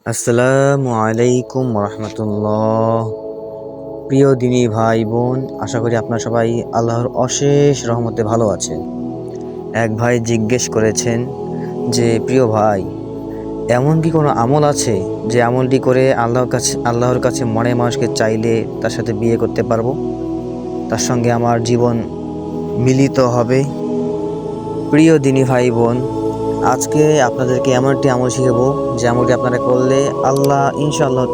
আসসালামু আলাইকুম রহমতুল্লাহ। প্রিয় দিনী ভাই বোন, আশা করি আপনারা সবাই আল্লাহর অশেষ রহমতে ভালো আছেন। এক ভাই জিজ্ঞেস করেছেন যে, প্রিয় ভাই, এমন কি কোনো আমল আছে যে আমলটি করে আল্লাহর কাছে মনে মানুষকে চাইলে তার সাথে বিয়ে করতে পারবো, তার সঙ্গে আমার জীবন মিলিত হবে? প্রিয় দিনী ভাই বোন, আজকে আপনাদেরকে এমন একটি আমল শিখাবো যে আমলটি আপনারা করলে ইনশাআল্লাহ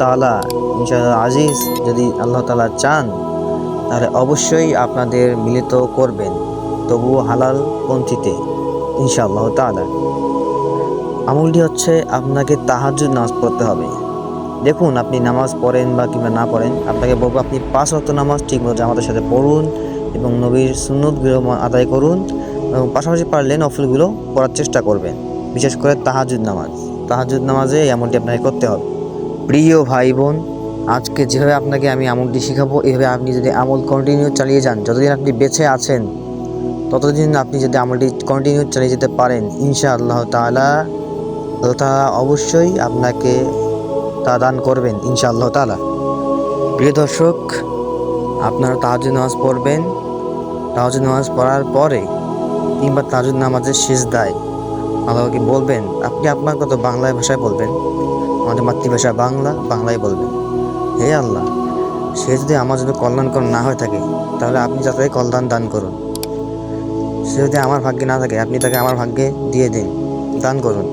আজিজ, যদি আল্লাহ তাআলা চান তাহলে অবশ্যই আপনাদের মিলিত করবেন, তবুও হালাল পন্থীতে ইনশাআল্লাহ তাআলা। আমলটি হচ্ছে, আপনাকে তাহাজ্জুদ নামাজ পড়তে হবে। দেখুন, আপনি নামাজ পড়েন বা কিংবা না পড়েন, আপনাকে বলবো আপনি 5 ওয়াক্ত নামাজ ঠিকমতো জামাতের সাথে পড়ুন এবং নবীর সুন্নতগুলো আদায় করুন, এবং পাশাপাশি পারলে নফলগুলো পড়ার চেষ্টা করবেন, বিশেষ করে তাহাজ্জুদ নামাজে এই আমলটি আপনাকে করতে হবে। প্রিয় ভাই বোন, আজকে যেভাবে আপনাকে আমি আমলটি শিখাবো, এভাবে আপনি যদি আমল কন্টিনিউ চালিয়ে যান, যতদিন আপনি বেঁচে আছেন ততদিন আপনি যদি আমলটি কন্টিনিউ চালিয়ে যেতে পারেন, ইনশাআল্লাহ তাআলা আল্লাহ তাআলা অবশ্যই আপনাকে তা দান করবেন ইনশাআল্লাহ তাআলা। প্রিয় দর্শক, আপনারা তাহাজ্জুদ নামাজ পড়বেন। তাহাজ্জুদ নামাজ পড়ার পরে কিংবা তাহাজ্জুদ নামাজের সিজদায় আল্লাহকে বলবেন, আপনি আপনার কত বাংলায় ভাষায় বলবেন, আমাদের মাতৃভাষা বাংলায় বলবেন, হে আল্লাহ, সে যদি আমার জন্য কল্যাণকর না হয়ে থাকে তাহলে আপনি তাকে কল্যাণ দান করুন। সে যদি আমার ভাগ্যে না থাকে, আপনি তাকে আমার ভাগ্যে দিয়ে দিন, দান করুন।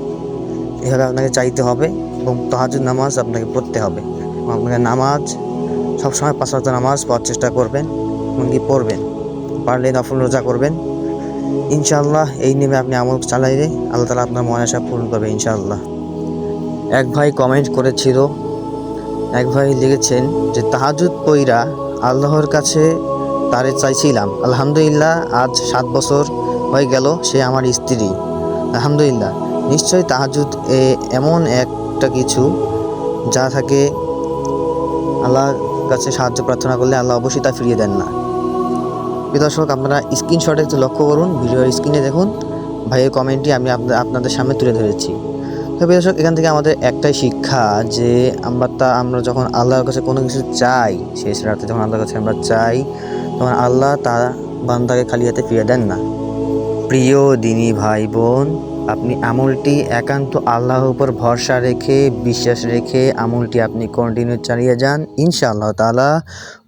এভাবে আপনাকে চাইতে হবে এবং তাহাজ্জুদ নামাজ আপনাকে পড়তে হবে। আপনাকে নামাজ সবসময় 5 ওয়াক্ত নামাজ পড়ার চেষ্টা করবেন, এমনকি পড়বেন, পারলে নফল রোজা করবেন ইনশাআল্লাহ। এই নিয়মে আপনি আমল চালাইলে আল্লাহ তাআলা আপনার মনের আশা পূরণ করবে ইনশাআল্লাহ। এক ভাই কমেন্ট করেছিল, এক ভাই লিখেছেন যে, তাহাজ্জুদ পইরা আল্লাহর কাছে তারে চাইছিলাম, আলহামদুলিল্লাহ আজ 7 বছর হয়ে গেল সে আমার স্ত্রী, আলহামদুলিল্লাহ। নিশ্চয়ই তাহাজ্জুদ এমন একটা কিছু যা থাকে আল্লাহর কাছে সাহায্য প্রার্থনা করলে আল্লাহ অবশ্যই তা ফিরিয়ে দেন না। প্রিয় দর্শক, আপনারা স্ক্রিনশটে একটু লক্ষ্য করুন, ভিডিওর স্ক্রিনে দেখুন, ভাইয়ের কমেন্টটি আমি আপনাদের সামনে তুলে ধরেছি। তো প্রিয় দর্শক, এখান থেকে আমাদের একটাই শিক্ষা যে আমরা যখন আল্লাহর কাছে কোনো কিছু চাই, শেষ রাতে যখন আল্লাহর কাছে আমরা চাই, তখন আল্লাহ তার বান্দাকে খালি হাতে ফিরিয়ে দেন না। প্রিয় দিনী ভাই বোন, আপনি আমলটি একান্ত আল্লাহর উপর ভরসা রেখে, বিশ্বাস রেখে আমলটি আপনি কন্টিনিউ চালিয়ে যান, ইনশাআল্লাহ তাআলা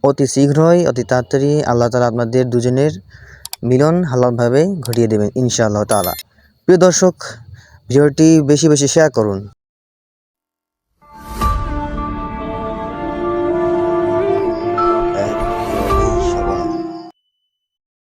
অতি শীঘ্রই, অতি তাড়াতাড়ি আল্লাহ তাআলা আপনাদের দুজনের মিলন হালালভাবে ঘটিয়ে দেবেন ইনশাআল্লাহ তাআলা। প্রিয় দর্শক, ভিডিওটি বেশি বেশি শেয়ার করুন।